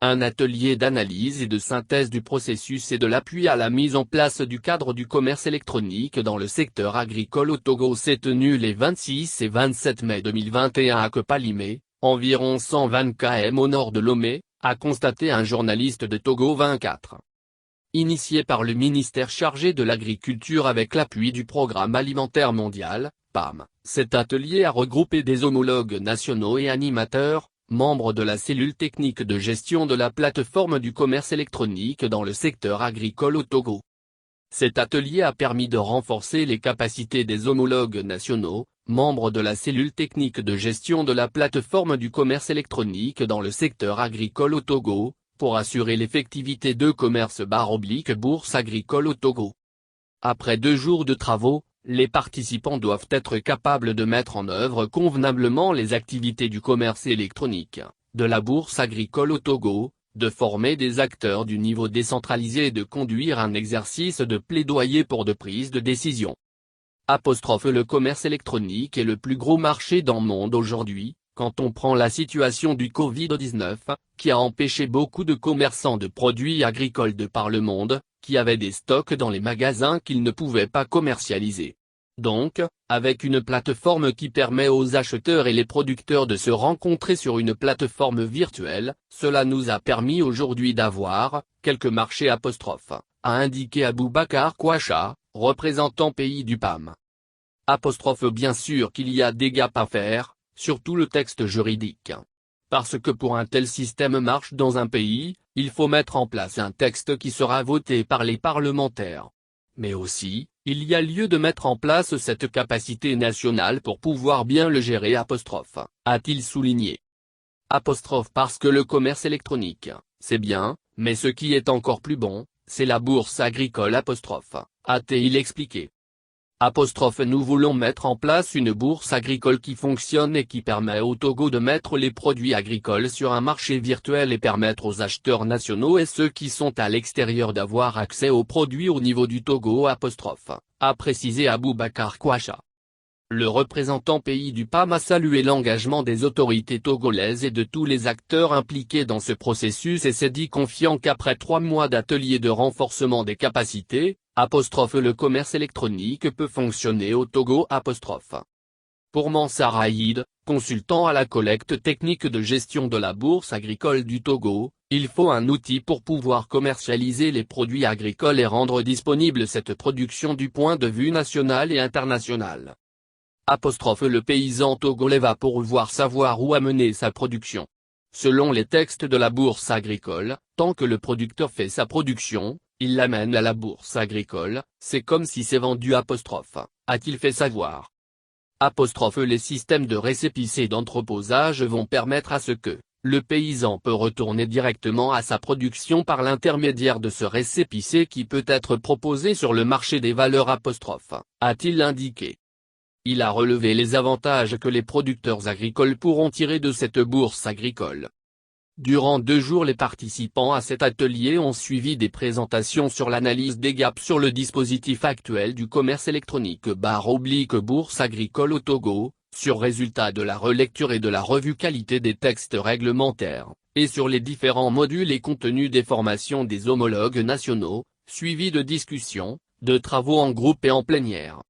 Un atelier d'analyse et de synthèse du processus et de l'appui à la mise en place du cadre du commerce électronique dans le secteur agricole au Togo s'est tenu les 26 et 27 mai 2021 à Kopalimé, environ 120 km au nord de Lomé, a constaté un journaliste de Togo 24. Initié par le ministère chargé de l'Agriculture avec l'appui du Programme alimentaire mondial, PAM, cet atelier a regroupé des homologues nationaux et animateurs, membres de la cellule technique de gestion de la plateforme du commerce électronique dans le secteur agricole au Togo. Cet atelier a permis de renforcer les capacités des homologues nationaux, membres de la cellule technique de gestion de la plateforme du commerce électronique dans le secteur agricole au Togo, pour assurer l'effectivité de commerce/bourse agricole au Togo. Après 2 jours de travaux, les participants doivent être capables de mettre en œuvre convenablement les activités du commerce électronique, de la bourse agricole au Togo, de former des acteurs du niveau décentralisé et de conduire un exercice de plaidoyer pour de prise de décision. Le commerce électronique est le plus gros marché dans le monde aujourd'hui, quand on prend la situation du Covid-19, qui a empêché beaucoup de commerçants de produits agricoles de par le monde, qui avaient des stocks dans les magasins qu'ils ne pouvaient pas commercialiser. Donc, avec une plateforme qui permet aux acheteurs et les producteurs de se rencontrer sur une plateforme virtuelle, cela nous a permis aujourd'hui d'avoir quelques marchés a indiqué Aboubacar Kouacha, représentant pays du PAM. Bien sûr qu'il y a des gaps à faire, surtout le texte juridique. Parce que pour un tel système marche dans un pays, il faut mettre en place un texte qui sera voté par les parlementaires. Mais aussi, il y a lieu de mettre en place cette capacité nationale pour pouvoir bien le gérer a-t-il souligné. Parce que le commerce électronique, c'est bien, mais ce qui est encore plus bon, c'est la bourse agricole a-t-il expliqué. Nous voulons mettre en place une bourse agricole qui fonctionne et qui permet au Togo de mettre les produits agricoles sur un marché virtuel et permettre aux acheteurs nationaux et ceux qui sont à l'extérieur d'avoir accès aux produits au niveau du Togo a précisé Aboubacar Kouacha. Le représentant pays du PAM a salué l'engagement des autorités togolaises et de tous les acteurs impliqués dans ce processus et s'est dit confiant qu'après 3 mois d'ateliers de renforcement des capacités, le commerce électronique peut fonctionner au Togo Pour Mansar Haïd, consultant à la collecte technique de gestion de la bourse agricole du Togo, il faut un outil pour pouvoir commercialiser les produits agricoles et rendre disponible cette production du point de vue national et international. Le paysan togolais va pouvoir savoir où amener sa production. Selon les textes de la bourse agricole, tant que le producteur fait sa production, il l'amène à la bourse agricole, c'est comme si c'est vendu a-t-il fait savoir. Les systèmes de récépissé et d'entreposage vont permettre à ce que le paysan peut retourner directement à sa production par l'intermédiaire de ce récépissé qui peut être proposé sur le marché des valeurs a-t-il indiqué. Il a relevé les avantages que les producteurs agricoles pourront tirer de cette bourse agricole. Durant 2 jours les participants à cet atelier ont suivi des présentations sur l'analyse des gaps sur le dispositif actuel du commerce électronique /bourse agricole au Togo, sur résultats de la relecture et de la revue qualité des textes réglementaires, et sur les différents modules et contenus des formations des homologues nationaux, suivis de discussions, de travaux en groupe et en plénière.